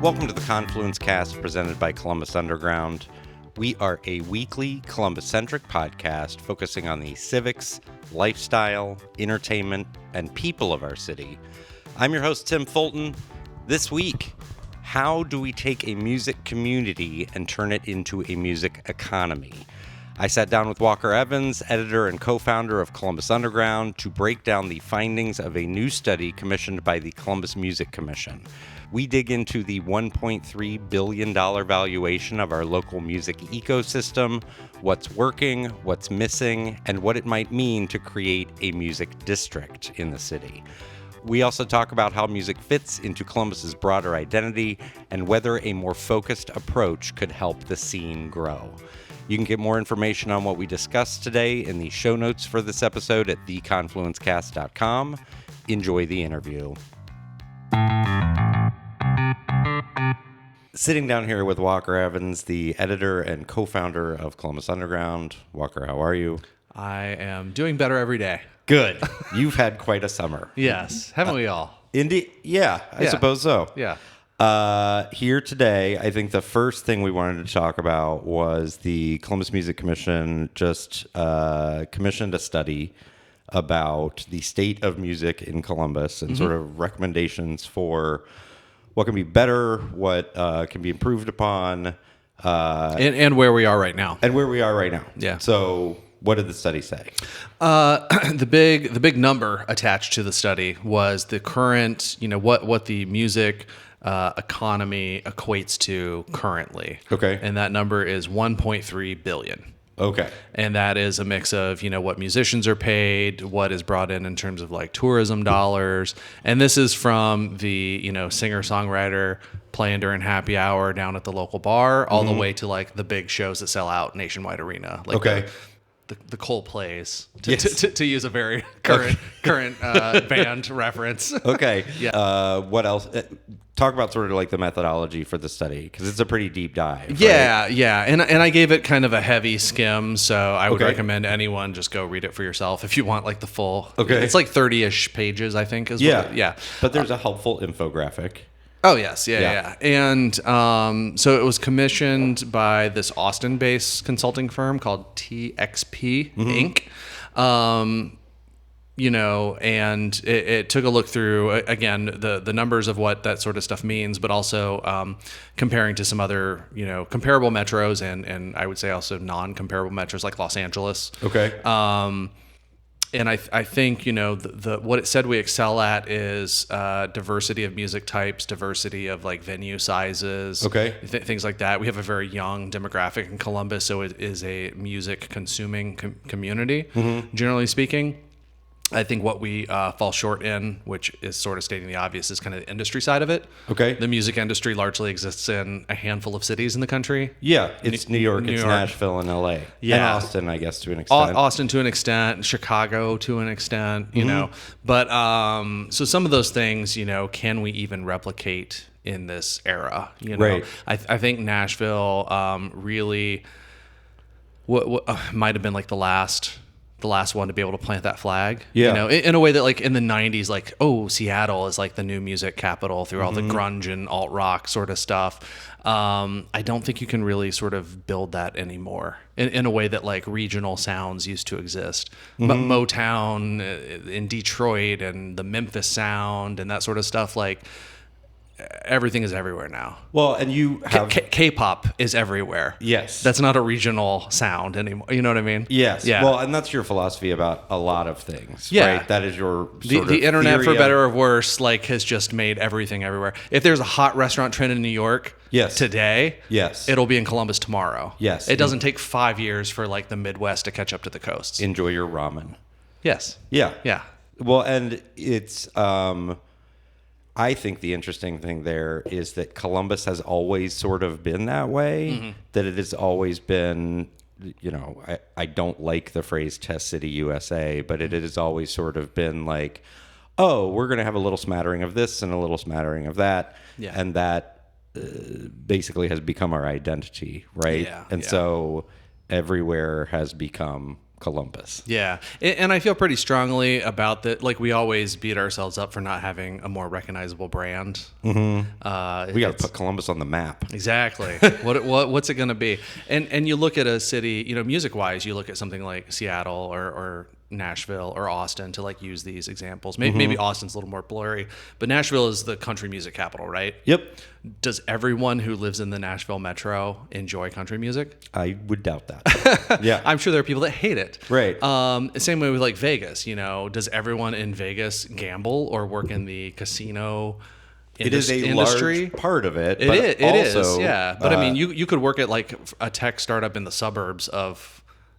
Welcome to the Confluence cast presented by Columbus Underground. We are a weekly Columbus-centric podcast focusing on the civics, lifestyle, entertainment, and people of our city. I'm your host, Tim Fulton. This week, how do we take a music community and turn it into a music economy? I sat down with Walker Evans, editor and co-founder of Columbus Underground, to break down the findings of a new study commissioned by the Columbus Music Commission. We dig into the $1.3 billion valuation of our local music ecosystem, what's working, what's missing, and what it might mean to create a music district in the city. We also talk about how music fits into Columbus's broader identity and whether a more focused approach could help the scene grow. You can get more information on what we discussed today in the show notes for this episode at theconfluencecast.com. Enjoy the interview. Sitting down here with Walker Evans, the editor and co-founder of Columbus Underground. Walker, how are you? I am doing better every day. Good. You've had quite a summer. Yes. Haven't we all? Indeed. Yeah, I suppose so. Yeah. Here today, I think the first thing we wanted to talk about was the Columbus Music Commission just commissioned a study about the state of music in Columbus and sort of recommendations for what can be better, what can be improved upon. And where we are right now. And where we are right now. Yeah. So what did the study say? The big number attached to the study was the current, what the music economy equates to currently. Okay. And that number is 1.3 billion. Okay. And that is a mix of, what musicians are paid, what is brought in terms of like tourism dollars. And this is from the, singer-songwriter playing during happy hour down at the local bar all the way to like the big shows that sell out Nationwide Arena. Like the Coldplays, to use a very current band reference. Okay. Yeah. What else? Talk about sort of like the methodology for the study, because it's a pretty deep dive. Yeah, right? yeah. And I gave it kind of a heavy skim, so I would recommend anyone just go read it for yourself if you want like the full. Okay. It's like 30-ish pages, I think. Yeah. But there's a helpful infographic. Oh, yes. Yeah. And so it was commissioned by this Austin-based consulting firm called TXP Inc. And it took a look through, again, the numbers of what that sort of stuff means, but also comparing to some other, comparable metros and I would say also non-comparable metros like Los Angeles. Okay. And I think, the what it said we excel at is diversity of music types, diversity of like venue sizes, things like that. We have a very young demographic in Columbus, so it is a music consuming community, generally speaking. I think what we fall short in, which is sort of stating the obvious, is kind of the industry side of it. Okay. The music industry largely exists in a handful of cities in the country. Yeah, it's New York, it's Nashville, and LA. Yeah. And Austin, I guess, to an extent. Austin to an extent, Chicago to an extent, know. But so some of those things, can we even replicate in this era? Right. I think Nashville really what might have been like the last one to be able to plant that flag, in a way that like in the 90s, like, Seattle is like the new music capital through all the grunge and alt rock sort of stuff. I don't think you can really sort of build that anymore in a way that like regional sounds used to exist. But Motown in Detroit and the Memphis sound and that sort of stuff, like everything is everywhere now. Well, and you have K-pop is everywhere. Yes. That's not a regional sound anymore. You know what I mean? Yes. Yeah. Well, and that's your philosophy about a lot of things, yeah. right? That is your sort the of internet, theory for better or worse, like has just made everything everywhere. If there's a hot restaurant trend in New York today, it'll be in Columbus tomorrow. Yes. It doesn't take 5 years for like the Midwest to catch up to the coasts. Enjoy your ramen. Yes. Yeah. Yeah. Well, and it's I think the interesting thing there is that Columbus has always sort of been that way, that it has always been, I don't like the phrase Test City USA, but it has always sort of been like, we're going to have a little smattering of this and a little smattering of that. Yeah. And that basically has become our identity, right? Yeah. And so everywhere has become Columbus. Yeah. And I feel pretty strongly about that. Like, we always beat ourselves up for not having a more recognizable brand. Mm-hmm. We got to put Columbus on the map. Exactly. What's it going to be? And you look at a city, music wise, you look at something like Seattle or Nashville or Austin, to like use these examples. Maybe Austin's a little more blurry, but Nashville is the country music capital, right? Yep. Does everyone who lives in the Nashville metro enjoy country music? I would doubt that. Yeah. I'm sure there are people that hate it. Right. Same way with like Vegas, does everyone in Vegas gamble or work in the casino industry? Large part of it. It is, yeah. But I mean, you could work at like a tech startup in the suburbs of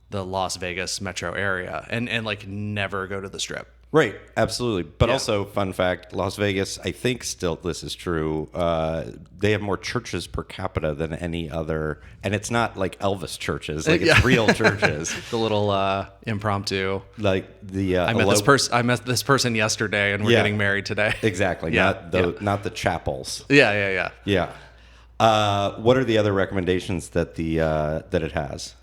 the Las Vegas metro area and like never go to the Strip. Right, absolutely. But also, fun fact, Las Vegas, I think still this is true, they have more churches per capita than any other, and it's not like Elvis churches, like it's real churches. The little impromptu. Like the I met this person yesterday and we're getting married today. Exactly. Not the chapels. Yeah. What are the other recommendations that that it has?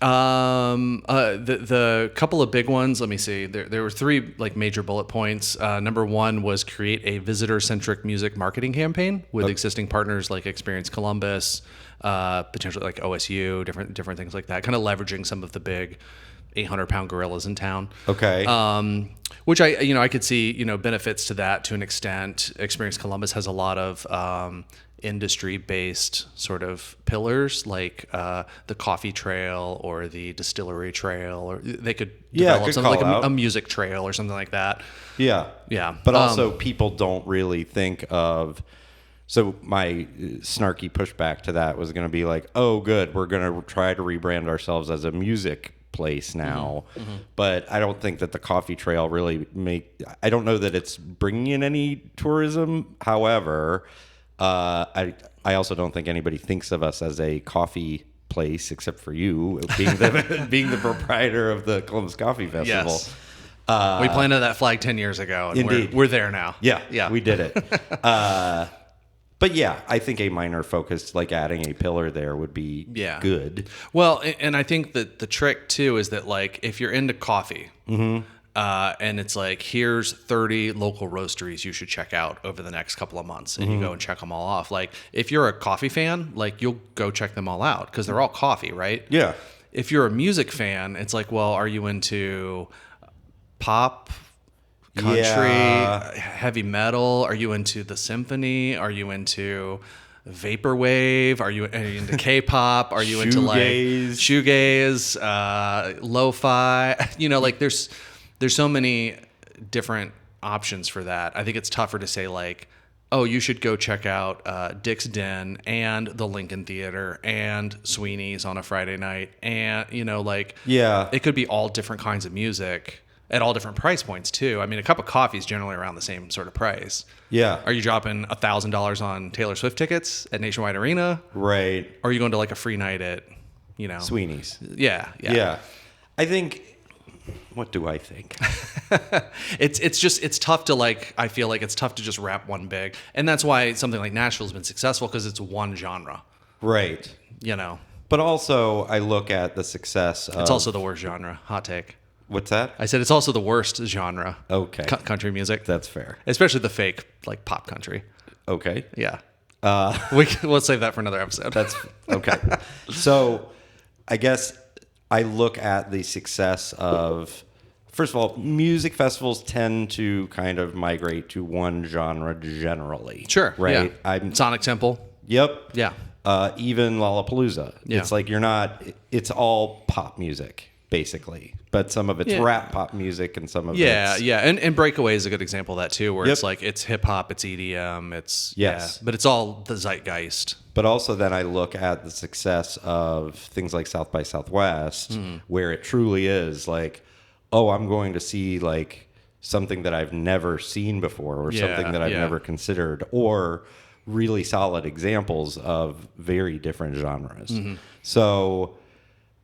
The couple of big ones. Let me see. There were three like major bullet points. Number one was create a visitor-centric music marketing campaign with existing partners like Experience Columbus, potentially like OSU, different things like that. Kind of leveraging some of the big 800-pound gorillas in town. Okay. Which I could see benefits to that to an extent. Experience Columbus has a lot of industry-based sort of pillars like the coffee trail or the distillery trail, or they could develop something like a music trail or something like that. Yeah. But also people don't really think of. So my snarky pushback to that was going to be like, oh, good, we're going to try to rebrand ourselves as a music place now. Mm-hmm. But I don't think that the coffee trail really I don't know that it's bringing in any tourism. However, I also don't think anybody thinks of us as a coffee place except for you being the proprietor of the Columbus Coffee Festival. Yes. We planted that flag 10 years ago and indeed. We're there now. Yeah. We did it. But yeah, I think a minor focus, like adding a pillar there, would be good. Well, and I think that the trick too is that like if you're into coffee, and it's like, here's 30 local roasteries you should check out over the next couple of months, and you go and check them all off. Like if you're a coffee fan, like you'll go check them all out because they're all coffee, right? Yeah. If you're a music fan, it's like, well, are you into pop, country, heavy metal? Are you into the symphony? Are you into vaporwave? Are you into K-pop? Are you into like shoegaze, lo-fi? Like there's so many different options for that. I think it's tougher to say like, oh, you should go check out Dick's Den and the Lincoln Theater and Sweeney's on a Friday night, and it could be all different kinds of music at all different price points too. I mean, a cup of coffee is generally around the same sort of price. Yeah. Are you dropping $1,000 on Taylor Swift tickets at Nationwide Arena? Right. Or are you going to like a free night at, Sweeney's? Yeah. I think. What do I think? It's tough to like. I feel like it's tough to just wrap one big, and that's why something like Nashville's been successful because it's one genre. Right. But also, I look at the success. It's also the worst genre. Hot take. What's that? I said it's also the worst genre. Okay. Country music. That's fair. Especially the fake, like, pop country. Okay. Yeah. We'll save that for another episode. That's okay. So, I guess I look at the success of, first of all, music festivals tend to kind of migrate to one genre generally. Sure. Right? Yeah. Sonic Temple. Yep. Yeah. Even Lollapalooza. Yeah. It's like it's all pop music, basically. But some of it's rap pop music and some of it's... Yeah. And Breakaway is a good example of that too, where it's like, it's hip hop, it's EDM, it's... Yes. Yeah, but it's all the zeitgeist. But also then I look at the success of things like South by Southwest, where it truly is like, oh, I'm going to see like something that I've never seen before or something that I've never considered, or really solid examples of very different genres. So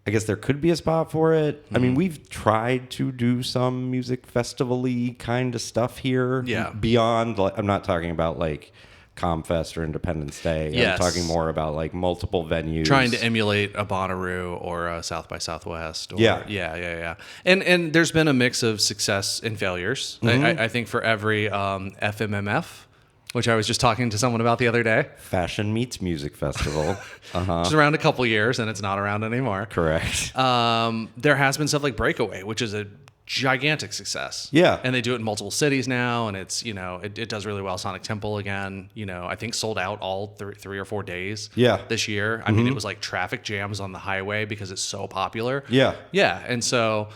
I guess there could be a spot for it. I mean, we've tried to do some music festival-y kind of stuff here. Yeah. Beyond, I'm not talking about like Comfest or Independence Day. Yes. I'm talking more about like multiple venues. Trying to emulate a Bonnaroo or a South by Southwest. Or, Yeah. Yeah. And there's been a mix of success and failures. I think for every FMMF, which I was just talking to someone about the other day. Fashion Meets Music Festival. It's around a couple years, and it's not around anymore. Correct. There has been stuff like Breakaway, which is a gigantic success. Yeah. And they do it in multiple cities now, and it's, it does really well. Sonic Temple again, I think sold out all 3 or 4 days this year. I mean, it was like traffic jams on the highway because it's so popular. Yeah. Yeah. And so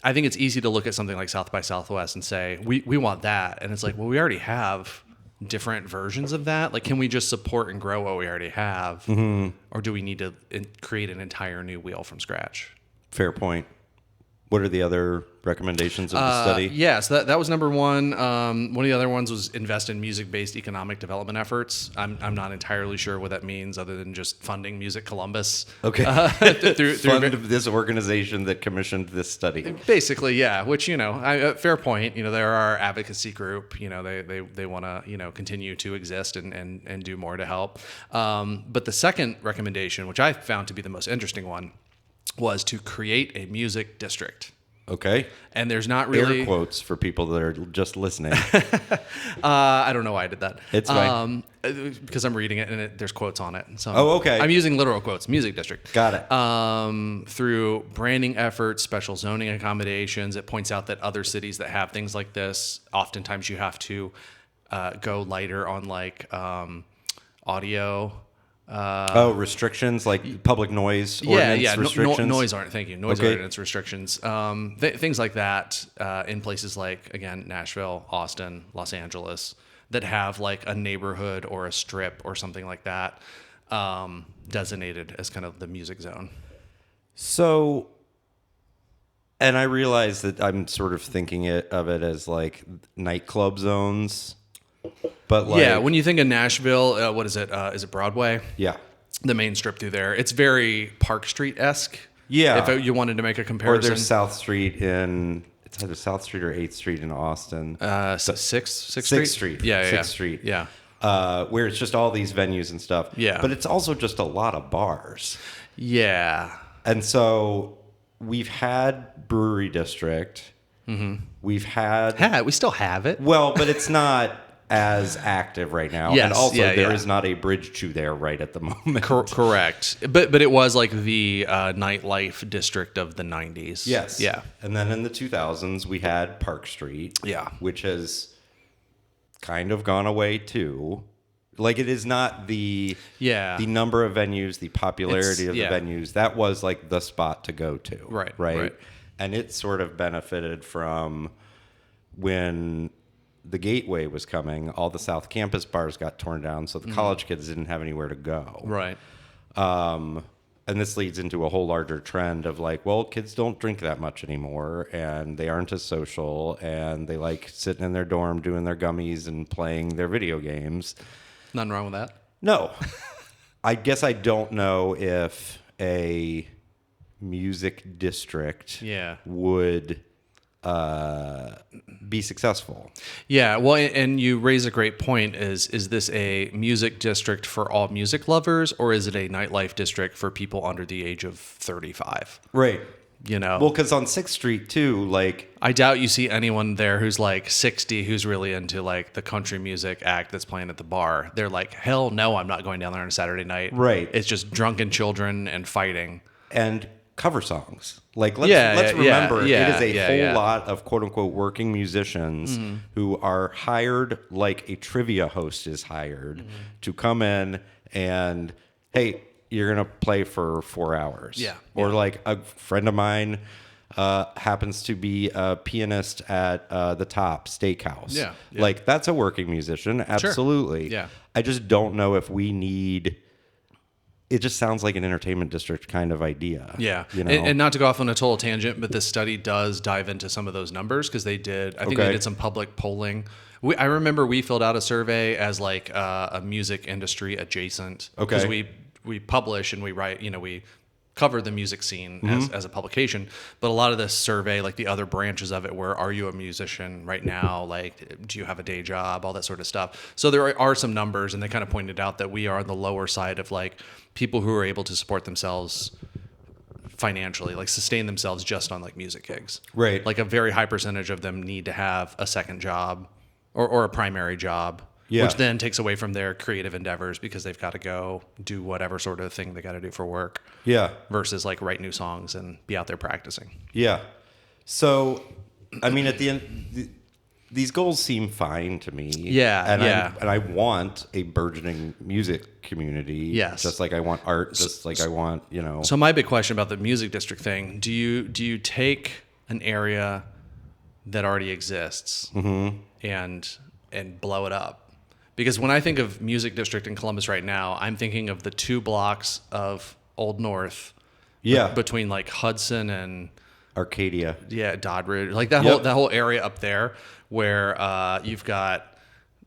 I think it's easy to look at something like South by Southwest and say, we want that. And it's like, well, we already have different versions of that. Like, can we just support and grow what we already have? Or do we need to create an entire new wheel from scratch? Fair point. What are the other recommendations of the study? Yeah, so that was number one. One of the other ones was invest in music-based economic development efforts. I'm not entirely sure what that means other than just funding Music Columbus. Okay. through this organization that commissioned this study. Basically, yeah, which, fair point. They're our advocacy group. They want to, continue to exist and do more to help. But the second recommendation, which I found to be the most interesting one, was to create a music district. Okay. And there's not really... Air quotes for people that are just listening. I don't know why I did that. It's fine. Because I'm reading it and there's quotes on it. So okay. I'm using literal quotes. Music district. Got it. Through branding efforts, special zoning accommodations, it points out that other cities that have things like this, oftentimes you have to go lighter on like audio... restrictions like public noise ordinance restrictions? Noise ordinance restrictions. Things like that in places like, again, Nashville, Austin, Los Angeles, that have like a neighborhood or a strip or something like that designated as kind of the music zone. So, and I realize that I'm sort of thinking of it as like nightclub zones. But like, when you think of Nashville, what is it? Is it Broadway? Yeah. The main strip through there. It's very Park Street-esque. Yeah. If you wanted to make a comparison. Or there's South Street it's either South Street or 8th Street in Austin. 6th Street? Yeah. 6th Street. Yeah. Where it's just all these venues and stuff. Yeah. But it's also just a lot of bars. Yeah. And so we've had Brewery District. Mm-hmm. We've had... we still have it. Well, but it's not... as active right now. Yes, and also there is not a bridge to there right at the moment. Correct. But it was like the nightlife district of the 90s. Yes. Yeah. And then in the 2000s, we had Park Street. Yeah. Which has kind of gone away too. Like, it is not the number of venues, the popularity of the venues. That was like the spot to go to. Right. And it sort of benefited from when... the Gateway was coming, all the South Campus bars got torn down, so the college kids didn't have anywhere to go. Right. And this leads into a whole larger trend of like, well, kids don't drink that much anymore, and they aren't as social, and they like sitting in their dorm doing their gummies and playing their video games. Nothing wrong with that. No. I guess I don't know if a music district would... be successful. Yeah, well, and you raise a great point. Is this a music district for all music lovers, or is it a nightlife district for people under the age of 35? Right. Well, because on 6th Street too, like, I doubt you see anyone there who's like 60 who's really into like the country music act that's playing at the bar. They're like, hell no, I'm not going down there on a Saturday night. Right. It's just drunken children and fighting. And cover songs. Like, let's remember, it is a whole lot of quote unquote working musicians who are hired like a trivia host is hired to come in and, hey, you're going to play for 4 hours. Yeah. Or like a friend of mine happens to be a pianist at the Top Steakhouse. Yeah. Like, that's a working musician. Absolutely. Sure. Yeah. I just don't know if we need... It just sounds like an entertainment district kind of idea. Yeah. And not to go off on a total tangent, but this study does dive into some of those numbers because they did some public polling. I remember we filled out a survey as like a music industry adjacent. Okay. Because we publish and we write, we cover the music scene as a publication, but a lot of this survey, like the other branches of it, where are you a musician right now? Like, do you have a day job? All that sort of stuff. So there are some numbers, and they kind of pointed out that we are on the lower side of like people who are able to support themselves financially, like sustain themselves just on like music gigs. Right. Like a very high percentage of them need to have a second job or a primary job. Yeah. Which then takes away from their creative endeavors because they've got to go do whatever sort of thing they got to do for work. Yeah. Versus like write new songs and be out there practicing. Yeah. So, I mean, at the end, these goals seem fine to me. Yeah. And I want a burgeoning music community. Yes. Just like I want art, just like I want, you know. So my big question about the music district thing, do you take an area that already exists and blow it up? Because when I think of music district in Columbus right now, I'm thinking of the 2 blocks of Old North. Between like Hudson and Arcadia. Yeah, Doddridge. Like that whole area up there where you've got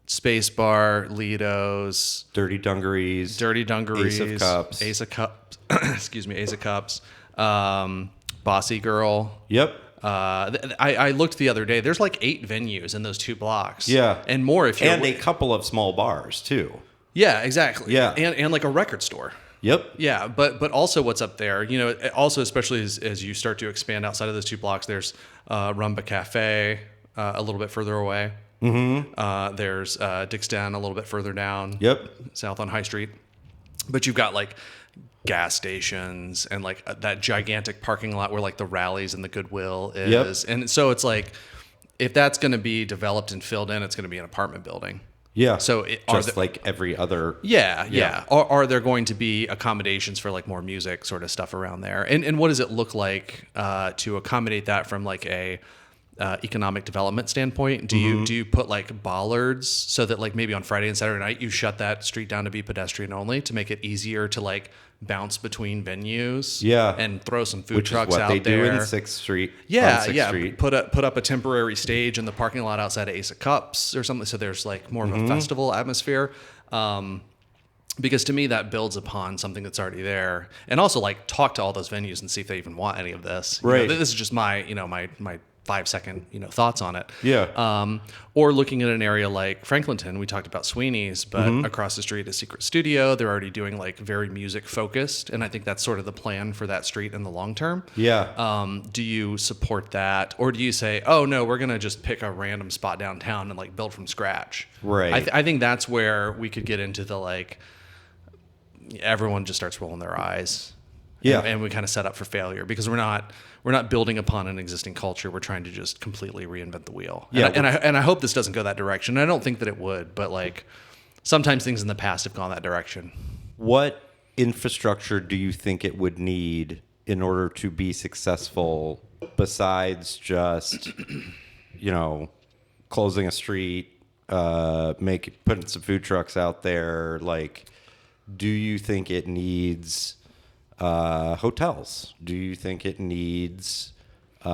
Space Bar, Lido's, Dirty Dungarees, Ace of Cups, excuse me, Ace of Cups, Bossy Girl. Yep. I looked the other day. There's like 8 venues in those 2 blocks. Yeah. And more if you're... And a couple of small bars, too. Yeah, exactly. Yeah. And like a record store. Yep. Yeah, but also what's up there, you know, also especially as you start to expand outside of those 2 blocks, there's Rumba Cafe a little bit further away. There's Dick's Den a little bit further down. Yep. South on High Street. But you've got like gas stations and like that gigantic parking lot where like the Rallies and the Goodwill is. And so it's like, if that's going to be developed and filled in, it's going to be an apartment building. Yeah. So like every other. Yeah. Are there going to be accommodations for like more music sort of stuff around there? And what does it look like to accommodate that from like a economic development standpoint? Do you put like bollards so that like maybe on Friday and Saturday night you shut that street down to be pedestrian only to make it easier to like bounce between venues? Yeah. And throw some food Which trucks is what out they there. do in 6th Street. Yeah, on 6th Street. Put up a temporary stage in the parking lot outside of Ace of Cups or something, so there's like more of a festival atmosphere. Because to me that builds upon something that's already there, and also like talk to all those venues and see if they even want any of this. Right. You know, this is just my 5-second thoughts on it. Yeah. Or looking at an area like Franklinton, we talked about Sweeney's, but across the street is Secret Studio. They're already doing like very music focused, and I think that's sort of the plan for that street in the long term. Yeah. Do you support that, or do you say, oh no, we're gonna just pick a random spot downtown and like build from scratch? Right. I think that's where we could get into the like everyone just starts rolling their eyes. Yeah. And we kind of set up for failure because we're not building upon an existing culture. We're trying to just completely reinvent the wheel. Yeah. And I hope this doesn't go that direction. I don't think that it would, but like sometimes things in the past have gone that direction. What infrastructure do you think it would need in order to be successful besides just, closing a street, putting some food trucks out there? Like, do you think it needs hotels? Do you think it needs? We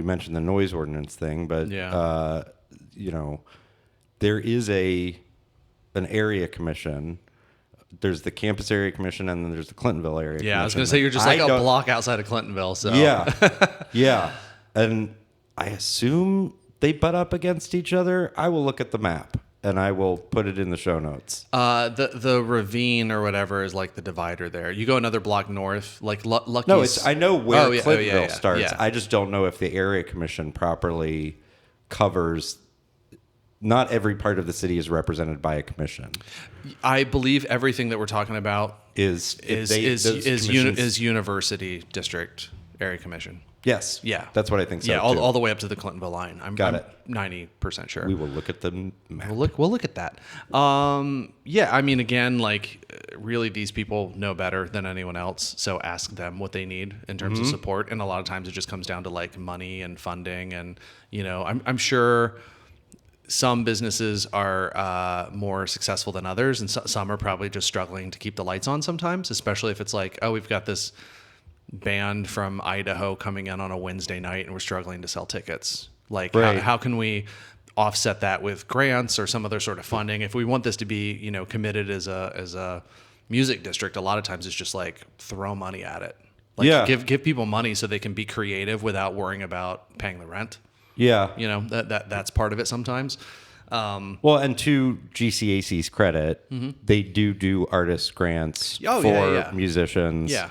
mentioned the noise ordinance thing, but there is an area commission. There's the campus area commission, and then there's the Clintonville area. Yeah, commission. I was going to say you're just like a block outside of Clintonville. So yeah, and I assume they butt up against each other. I will look at the map. And I will put it in the show notes. The ravine or whatever is like the divider there. You go another block north, like Lucky's. No, I know where Clintonville starts. Yeah. I just don't know if the area commission properly covers. Not every part of the city is represented by a commission. I believe everything that we're talking about is university district area commission. Yes. Yeah. That's what I think so. Yeah, all the way up to the Clintonville line. I'm 90% sure. We will look at the map. We'll look at that. I mean, again, like really these people know better than anyone else. So ask them what they need in terms of support. And a lot of times it just comes down to like money and funding. And, I'm sure some businesses are more successful than others. And some are probably just struggling to keep the lights on sometimes, especially if it's like, oh, we've got this band from Idaho coming in on a Wednesday night and we're struggling to sell tickets. Like how can we offset that with grants or some other sort of funding if we want this to be, committed as a music district a lot of times is just like throw money at it. Like give people money so they can be creative without worrying about paying the rent. Yeah. You know, that's part of it sometimes. Well, and to GCAC's credit, they do artist grants for musicians. Yeah.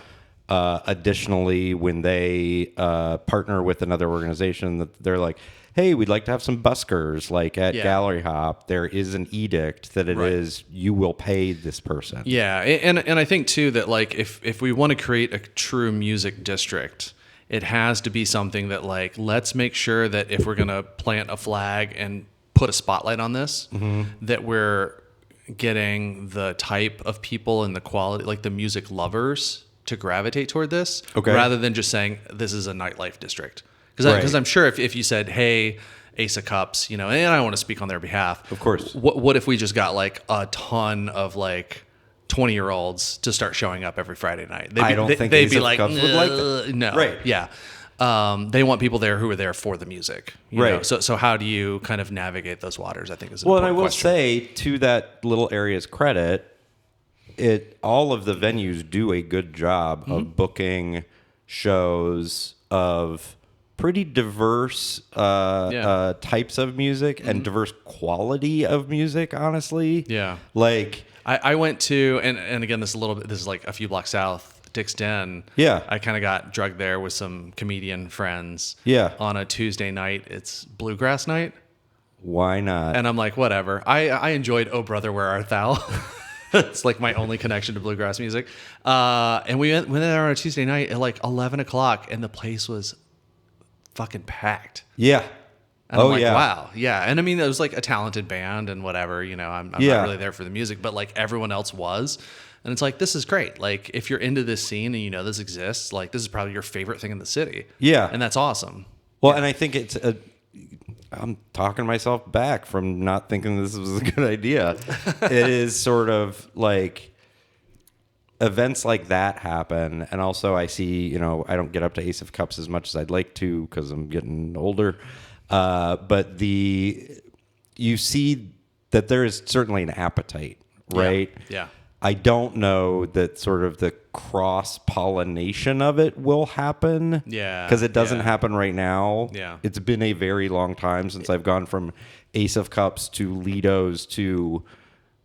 Additionally, when they partner with another organization, that they're like, hey, we'd like to have some buskers like at Gallery Hop. There is an edict that it is you will pay this person. Yeah, and I think too that like if we want to create a true music district, it has to be something that like let's make sure that if we're gonna plant a flag and put a spotlight on this, that we're getting the type of people and the quality, like the music lovers, to gravitate toward this, rather than just saying this is a nightlife district. Because I'm sure if you said, hey, Ace of Cups, you know, and I don't want to speak on their behalf. Of course. What if we just got like a ton of like 20-year-olds to start showing up every Friday night? I don't think Ace of Cups would like that. No. Right. Yeah. They want people there who are there for the music. You know? So how do you kind of navigate those waters, I think is an important and I will question. say, to that little area's credit, all of the venues do a good job of booking shows of pretty diverse types of music and diverse quality of music, honestly. Yeah. Like I went to, and again, this is like a few blocks south, Dick's Den. Yeah. I kind of got drugged there with some comedian friends. Yeah. On a Tuesday night. It's bluegrass night. Why not? And I'm like, whatever. I enjoyed Oh Brother, Where Art Thou? It's like my only connection to bluegrass music. And we went there on a Tuesday night at like 11 o'clock, and the place was fucking packed. Yeah. And I'm like, wow. Yeah. And I mean, it was like a talented band and whatever, you know, I'm not really there for the music, but like everyone else was. And it's like, this is great. Like if you're into this scene and you know this exists, like this is probably your favorite thing in the city. Yeah. And that's awesome. Well, and I think I'm talking myself back from not thinking this was a good idea. It is sort of like events like that happen. And also I see, you know, I don't get up to Ace of Cups as much as I'd like to because I'm getting older. But you see that there is certainly an appetite, right? Yeah. I don't know that sort of the cross-pollination of it will happen. Yeah. Because it doesn't happen right now. Yeah. It's been a very long time since I've gone from Ace of Cups to Lido's to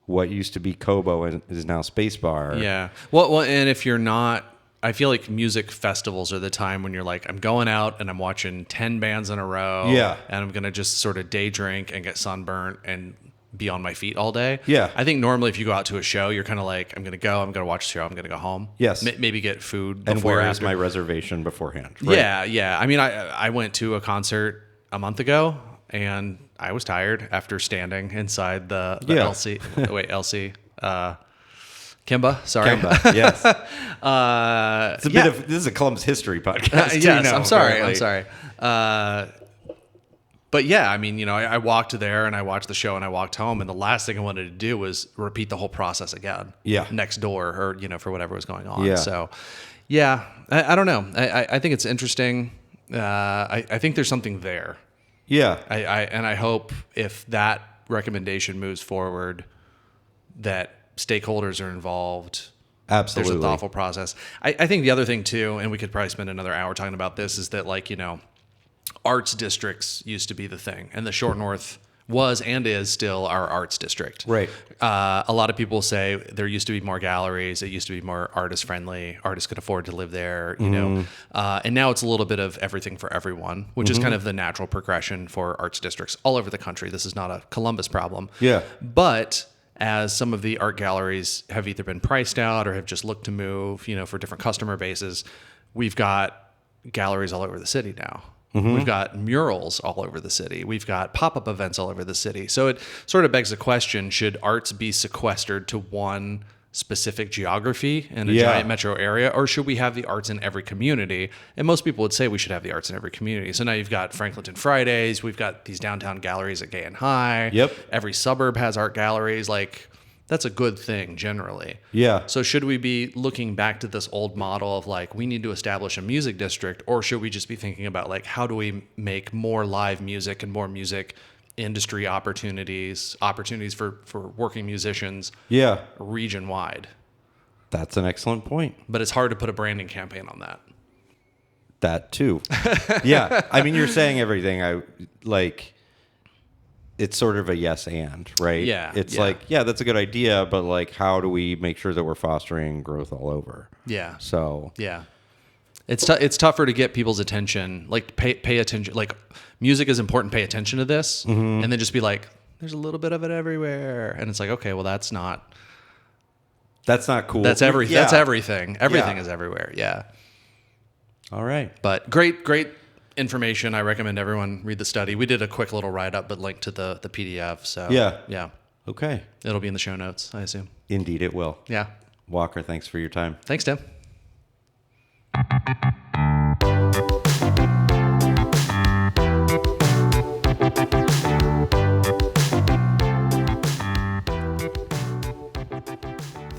what used to be Kobo and is now Spacebar. Yeah. Well, and if you're not, I feel like music festivals are the time when you're like, I'm going out and I'm watching 10 bands in a row. Yeah. And I'm going to just sort of day drink and get sunburnt and be on my feet all day. Yeah. I think normally if you go out to a show, you're kind of like, I'm going to watch the show. I'm going to go home. Yes. Maybe get food And before where is after. my reservation beforehand? Right? Yeah. Yeah. I mean, I went to a concert a month ago and I was tired after standing inside the LC. LC. Kimba, sorry. Kimba, yes. It's a bit of, this is a Columbus history podcast. Yes, now, I'm sorry. apparently. I'm sorry. But yeah, I mean, you know, I walked there and I watched the show and I walked home, and the last thing I wanted to do was repeat the whole process again. Yeah. Next door, or, you know, for whatever was going on. Yeah. So yeah, I don't know. I think it's interesting. I think there's something there. Yeah. I hope if that recommendation moves forward, that stakeholders are involved. Absolutely. There's a thoughtful process. I think the other thing too, and we could probably spend another hour talking about this, is that, like, you know, arts districts used to be the thing, and the Short North was and is still our arts district. Right. A lot of people say there used to be more galleries. It used to be more artist friendly. Artists could afford to live there, you know. And now it's a little bit of everything for everyone, which is kind of the natural progression for arts districts all over the country. This is not a Columbus problem. Yeah. But as some of the art galleries have either been priced out or have just looked to move, you know, for different customer bases, we've got galleries all over the city now. We've got murals all over the city. We've got pop-up events all over the city. So it sort of begs the question, should arts be sequestered to one specific geography in a giant metro area, or should we have the arts in every community? And most people would say we should have the arts in every community. So now you've got Franklinton Fridays. We've got these downtown galleries at Gay and High. Yep. Every suburb has art galleries. Like, that's a good thing generally. Yeah. So should we be looking back to this old model of like, we need to establish a music district, or should we just be thinking about like, how do we make more live music and more music industry opportunities for working musicians region wide? That's an excellent point. But it's hard to put a branding campaign on that. That too. Yeah. I mean, you're saying everything. It's sort of a yes and, right? Yeah. It's like, yeah, that's a good idea, but like, how do we make sure that we're fostering growth all over? Yeah. So yeah, it's tougher to get people's attention. Like pay attention. Like music is important. Pay attention to this, and then just be like, there's a little bit of it everywhere, and it's like, okay, well, that's not cool. That's everything. Yeah. That's everything. Everything is everywhere. Yeah. All right. But great information. I recommend everyone read the study. We did a quick little write-up, but linked to the PDF. So yeah. Okay. It'll be in the show notes, I assume. Indeed it will. Yeah. Walker, thanks for your time. Thanks, Tim.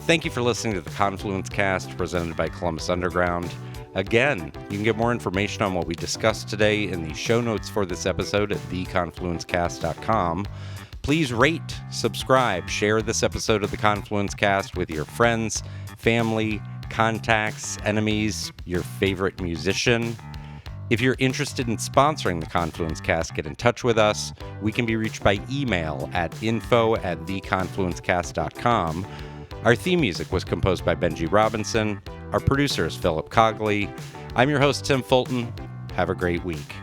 Thank you for listening to the Confluence Cast presented by Columbus Underground. Again, you can get more information on what we discussed today in the show notes for this episode at theconfluencecast.com. Please rate, subscribe, share this episode of the Confluence Cast with your friends, family, contacts, enemies, your favorite musician. If you're interested in sponsoring the Confluence Cast, get in touch with us. We can be reached by email at info@theconfluencecast.com. Our theme music was composed by Benji Robinson. Our producer is Philip Cogley. I'm your host, Tim Fulton. Have a great week.